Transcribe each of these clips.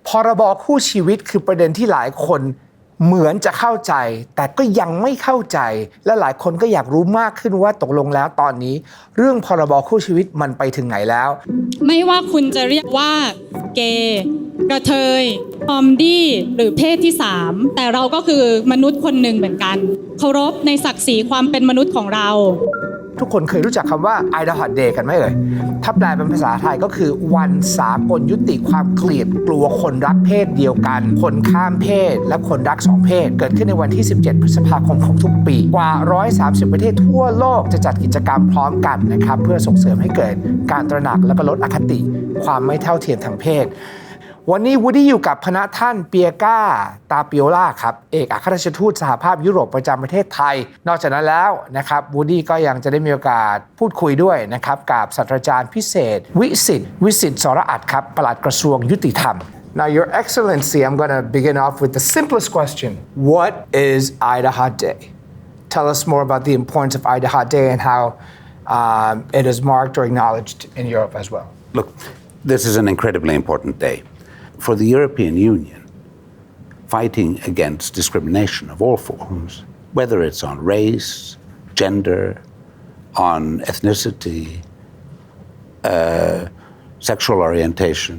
พรบคู่ชีวิตคือประเด็นที่หลายคนเหมือนจะเข้าใจแต่ก็ยังไม่เข้าใจและหลายคนก็อยากรู้มากขึ้นว่าตกลงแล้วตอนนี้เรื่องพรบคู่ชีวิตมันไปถึงไหนแล้วไม่ว่าคุณจะเรียกว่าเกย์กระเทยทอมดี้หรือเพศที่3แต่เราก็คือมนุษย์คนหนึ่งเหมือนกันเคารพในศักดิ์ศรีความเป็นมนุษย์ของเราทุกคนเคยรู้จักคำว่า I Hot Day กันไหมเอ่ยถ้าแปลเป็นภาษาไทยก็คือวันสากลยุติความเกลียดกลัวคนรักเพศเดียวกันคนข้ามเพศและคนรัก2เพศเกิดขึ้นในวันที่17พฤษภาคมของทุกปีกว่า130ประเทศทั่วโลกจะจัดกิจกรรมพร้อมกันนะครับเพื่อส่งเสริมให้เกิดการตระหนักและก็ลดอคติความไม่เท่าเทียมทางเพศวันนี้วูดดี้อยู่กับคณะท่านเปียก้าตาปิโอล่าครับเอกอัครราชทูตสหภาพยุโรปประจำประเทศไทยนอกจากนั้นแล้วนะครับวูดดี้ก็ยังจะได้มีโอกาสพูดคุยด้วยนะครับกับศาสตราจารย์พิเศษวิสิทธิ์สรอัตถ์ครับปลัดกระทรวงยุติธรรม Now Your Excellency I'm going to begin off with the simplest question What is Ida Hot Day? Tell us more about the importance of Ida Hot Day and how it is marked or acknowledged in Europe as well. Look, this is an incredibly important day.For the European Union, fighting against discrimination of all forms, whether it's on race, gender, on ethnicity, sexual orientation,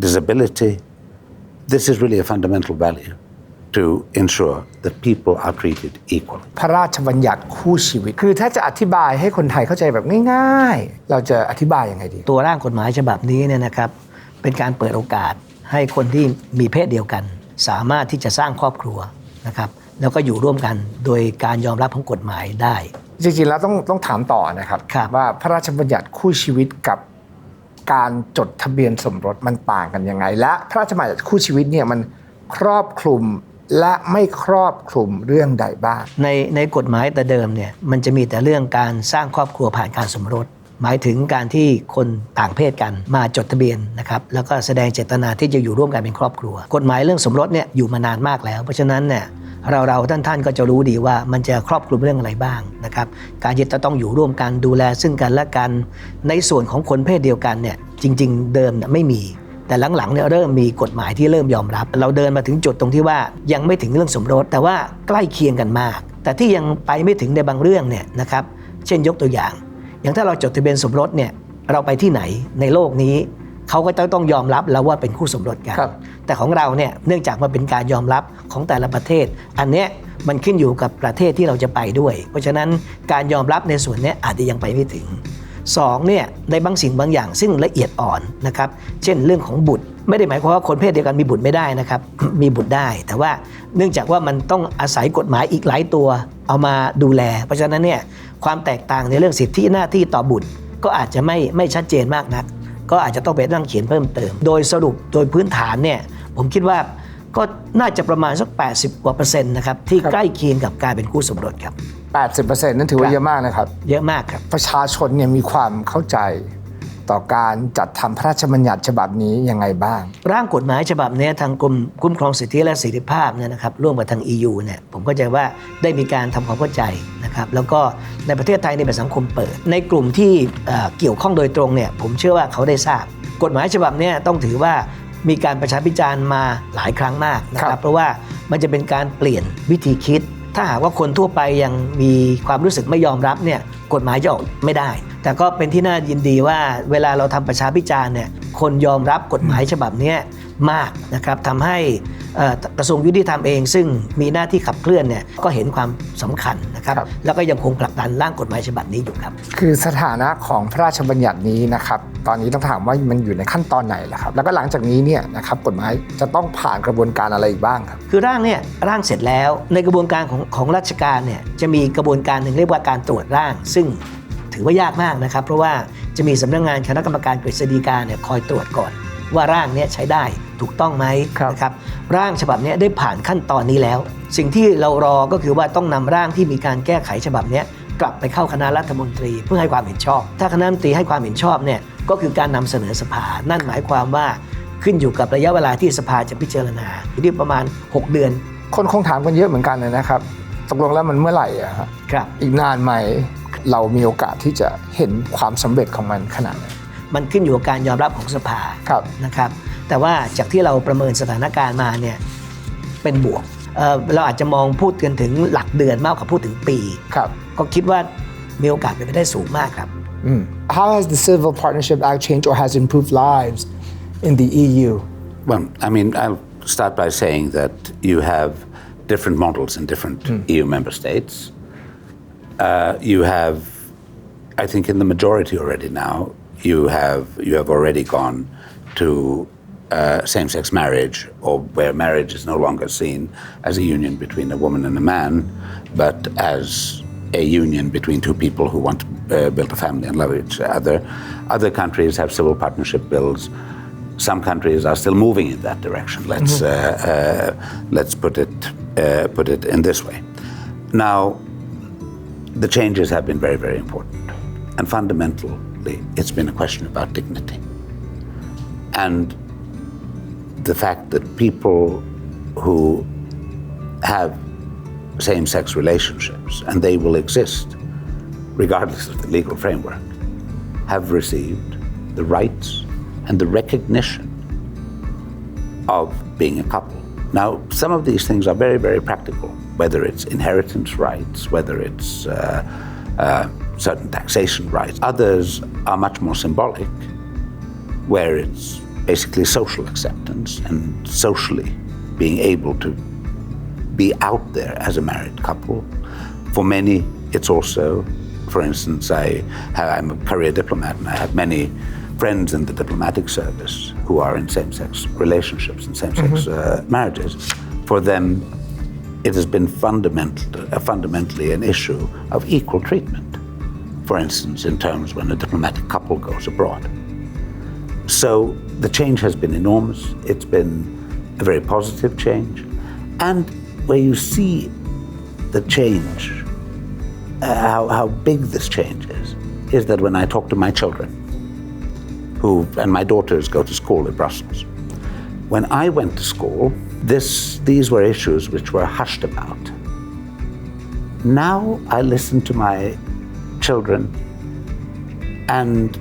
disability, this is really a fundamental value to ensure that people are treated equally. พระราชบัญญัติคู่ชีวิตคือถ้าจะอธิบายให้คนไทยเข้าใจแบบง่ายๆเราจะอธิบายยังไงดีตัวร่างกฎหมายฉบับนี้เนี่ยนะครับเป็นการเปิดโอกาสให้คนที่มีเพศเดียวกันสามารถที่จะสร้างครอบครัวนะครับแล้วก็อยู่ร่วมกันโดยการยอมรับของกฎหมายได้จริงๆแล้วต้องถามต่อนะครับว่าพระราชบัญญัติคู่ชีวิตกับการจดทะเบียนสมรสมันต่างกันยังไงและพระราชบัญญัติคู่ชีวิตเนี่ยมันครอบคลุมและไม่ครอบคลุมเรื่องใดบ้างในกฎหมายแต่เดิมเนี่ยมันจะมีแต่เรื่องการสร้างครอบครัวผ่านการสมรสหมายถึงการที่คนต่างเพศกันมาจดทะเบียนนะครับแล้วก็แสดงเจตนาที่จะอยู่ร่วมกันเป็นครอบครัวกฎหมายเรื่องสมรสเนี่ยอยู่มานานมากแล้วเพราะฉะนั้นเนี่ยเราท่านก็จะรู้ดีว่ามันจะครอบคลุมเรื่องอะไรบ้างนะครับการที่จะต้องอยู่ร่วมกันดูแลซึ่งกันและกันในส่วนของคนเพศเดียวกันเนี่ยจริงๆเดิมไม่มีแต่หลังๆเนี่ยเริ่มมีกฎหมายที่เริ่มยอมรับเราเดินมาถึงจุดตรงที่ว่ายังไม่ถึงเรื่องสมรสแต่ว่าใกล้เคียงกันมากแต่ที่ยังไปไม่ถึงในบางเรื่องเนี่ยนะครับเช่นยกตัวอย่างถ้าเราจดทะเบียนสมรสเนี่ยเราไปที่ไหนในโลกนี้เขาก็ต้องยอมรับแล้วว่าเป็นคู่สมรสกันแต่ของเราเนี่ยเนื่องจากมันเป็นการยอมรับของแต่ละประเทศอันเนี้ยมันขึ้นอยู่กับประเทศที่เราจะไปด้วยเพราะฉะนั้นการยอมรับในส่วนนี้อาจจะยังไปไม่ถึง2เนี่ยในบางสิ่งบางอย่างซึ่งละเอียดอ่อนนะครับเช่นเรื่องของบุตรไม่ได้หมายความว่าคนเพศเดียวกันมีบุตรไม่ได้นะครับ มีบุตรได้แต่ว่าเนื่องจากว่ามันต้องอาศัยกฎหมายอีกหลายตัวเอามาดูแลเพราะฉะนั้นเนี่ยความแตกต่างในเรื่องสิทธิหน้าที่ต่อบุตรก็อาจจะไม่ชัดเจนมากนักก็อาจจะต้องไปนั่งเขียนเพิ่มเติมโดยสรุปโดยพื้นฐานเนี่ยผมคิดว่าก็น่าจะประมาณสัก80%กว่านะครับที่ใกล้เคียงกับการเป็นคู่สมรสครับ80% นั้นถือว่าเยอะมากนะครับเยอะมากครับประชาชนเนี่ยมีความเข้าใจต่อการจัดทำพระราชบัญญัติฉบับนี้ยังไงบ้างร่างกฎหมายฉบับนี้ทางกรมคุ้มครองสิทธิและเสรีภาพเนี่ยนะครับร่วมกับทาง EU เนี่ยผมเข้าใจว่าได้มีการทำความเข้าใจนะครับแล้วก็ในประเทศไทยในแบบสังคมเปิดในกลุ่มที่เกี่ยวข้องโดยตรงเนี่ยผมเชื่อว่าเขาได้ทราบกฎหมายฉบับนี้ต้องถือว่ามีการประชาพิจารณ์มาหลายครั้งมากนะครับเพราะว่ามันจะเป็นการเปลี่ยนวิธีคิดถ้าหากว่าคนทั่วไปยังมีความรู้สึกไม่ยอมรับเนี่ยกฎหมายจะออกไม่ได้แต่ก็เป็นที่น่ายินดีว่าเวลาเราทำประชาพิจารณ์เนี่ยคนยอมรับกฎหมายฉบับนี้มากนะครับทำให้กระทรวงยุติธรรมเองซึ่งมีหน้าที่ขับเคลื่อนเนี่ยก็เห็นความสำคัญนะครับแล้วก็ยังคงผลักดันร่างกฎหมายฉบับนี้อยู่ครับคือสถานะของพระราชบัญญัตินี้นะครับตอนนี้ต้องถามว่ามันอยู่ในขั้นตอนไหนล่ะครับแล้วก็หลังจากนี้เนี่ยนะครับกฎหมายจะต้องผ่านกระบวนการอะไรอีกบ้างครับคือร่างเสร็จแล้วในกระบวนการของราชการเนี่ยจะมีกระบวนการหนึ่งเรียกว่าการตรวจร่างซึ่งถือว่ายากมากนะครับเพราะว่าจะมีสำนักงานคณะกรรมการกฤษฎีกาเนี่ยคอยตรวจก่อนว่าร่างนี้ใช้ได้ถูกต้องไหมนะครับร่างฉบับนี้ได้ผ่านขั้นตอนนี้แล้วสิ่งที่เรารอก็คือว่าต้องนำร่างที่มีการแก้ไขฉบับนี้กลับไปเข้าคณะรัฐมนตรีเพื่อให้ความเห็นชอบถ้าคณะรัฐมนตรีให้ความเห็นชอบเนี่ยก็คือการนำเสนอสภานั่นหมายความว่าขึ้นอยู่กับระยะเวลาที่สภาจะพิจารณาอยู่ที่ประมาณ6 เดือนคนคงถามกันเยอะเหมือนกันนะครับตกลงแล้วมันเมื่อไหร่อะครับอีกนานไหมเรามีโอกาสที่จะเห็นความสำเร็จของมันขนาดไหน มันขึ้นอยู่กับการยอมรับของสภา ครับ นะครับแต่ว่าจากที่เราประเมินสถานการณ์มาเนี่ยเป็นบวกเราอาจจะมองพูดกันถึงหลักเดือนมากกว่าพูดถึงปี ครับ ก็คิดว่ามีโอกาสเป็นไปได้สูงมากครับ How has the Civil Partnership Act changed or has improved lives in the EU? Well, I mean, I'll start by saying that you have different models in different EU member states. You have, I think, in the majority already now, you have already gone to same-sex marriage, or where marriage is no longer seen as a union between a woman and a man, but as a union between two people who want to build a family and love each other. Other countries have civil partnership bills. Some countries are still moving in that direction. Let's put it in this way. Now, the changes have been very, very important, and fundamentally, it's been a question about dignity, and the fact that people who have same-sex relationships, and they will exist regardless of the legal framework, have received the rights and the recognition of being a couple. Now, some of these things are very, very practical, whether it's inheritance rights, whether it's certain taxation rights. Others are much more symbolic, where it's basically social acceptance and socially being able to be out there as a married couple. For many, it's also, for instance, I'm a career diplomat, and I have many friends in the diplomatic service who are in same-sex relationships and same-sex marriages. For them, it has been fundamentally an issue of equal treatment. For instance, in terms when a diplomatic couple goes abroad. So the change has been enormous. It's been a very positive change. And where you see the change, how big this change is that when I talk to my children, and my daughters go to school in Brussels, when I went to school, these were issues which were hushed about. Now I listen to my children, and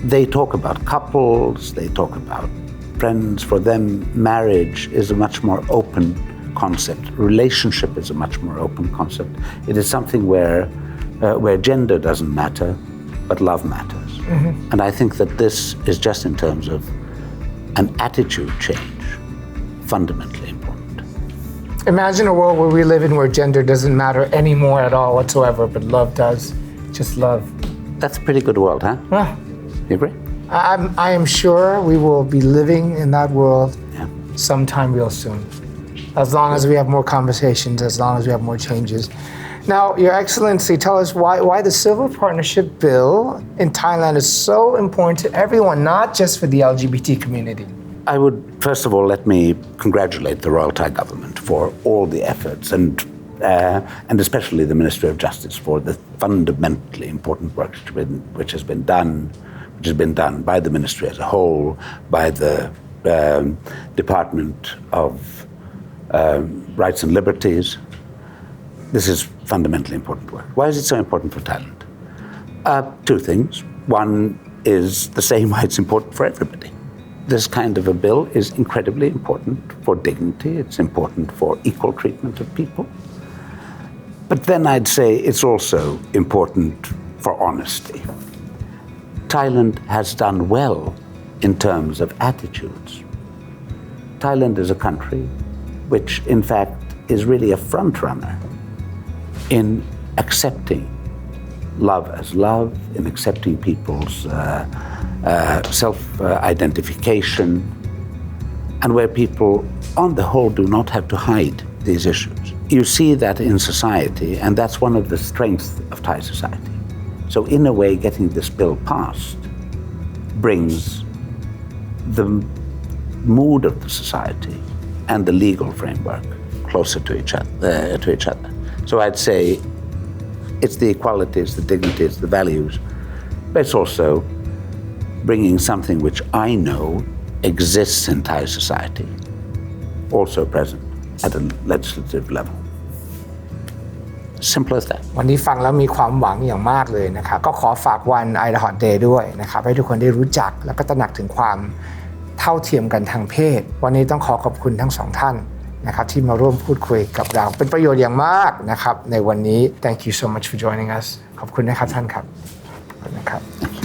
they talk about couples, they talk about friends. For them, marriage is a much more open concept. Relationship is a much more open concept. It is something where gender doesn't matter, but love matters. And I think that this is just in terms of an attitude change, fundamentally important. Imagine a world where we live in where gender doesn't matter anymore at all whatsoever, but love does. Just love. That's a pretty good world, huh? You agree? I am sure we will be living in that world sometime real soon. As long as we have more conversations, as long as we have more changes. Now, Your Excellency, tell us why the Civil Partnership Bill in Thailand is so important to everyone, not just for the LGBT community. I would, first of all, let me congratulate the Royal Thai government for all the efforts, and especially the Ministry of Justice for the fundamentally important work which has been done by the ministry as a whole, by the Department of Rights and Liberties. This is fundamentally important work. Why is it so important for Thailand? Two things. One is the same why it's important for everybody. This kind of a bill is incredibly important for dignity. It's important for equal treatment of people. But then I'd say it's also important for honesty. Thailand has done well in terms of attitudes. Thailand is a country which, in fact, is really a front runner in accepting love as love, in accepting people's self-identification, and where people, on the whole, do not have to hide these issues. You see that in society, and that's one of the strengths of Thai society. So in a way, getting this bill passed brings the mood of the society and the legal framework closer to each other. So I'd say it's the equality, it's the dignity, it's the values, but it's also bringing something which I know exists in Thai society, also present at a legislative level. Simple as that. วันนี้ฟังแล้วมีความหวังอย่างมากเลยนะครับก็ขอฝากวัน I Heart Day ด้วยนะครับให้ทุกคนได้รู้จักแล้วก็ตระหนักถึงความเท่าเทียมกันทางเพศวันนี้ต้องขอบคุณทั้งสองท่านนะครับที่มาร่วมพูดคุยกับเราเป็นประโยชน์อย่างมากนะครับในวันนี้ Thank you so much for joining us ขอบคุณนะครับท่านครับขอบคุณนะครับ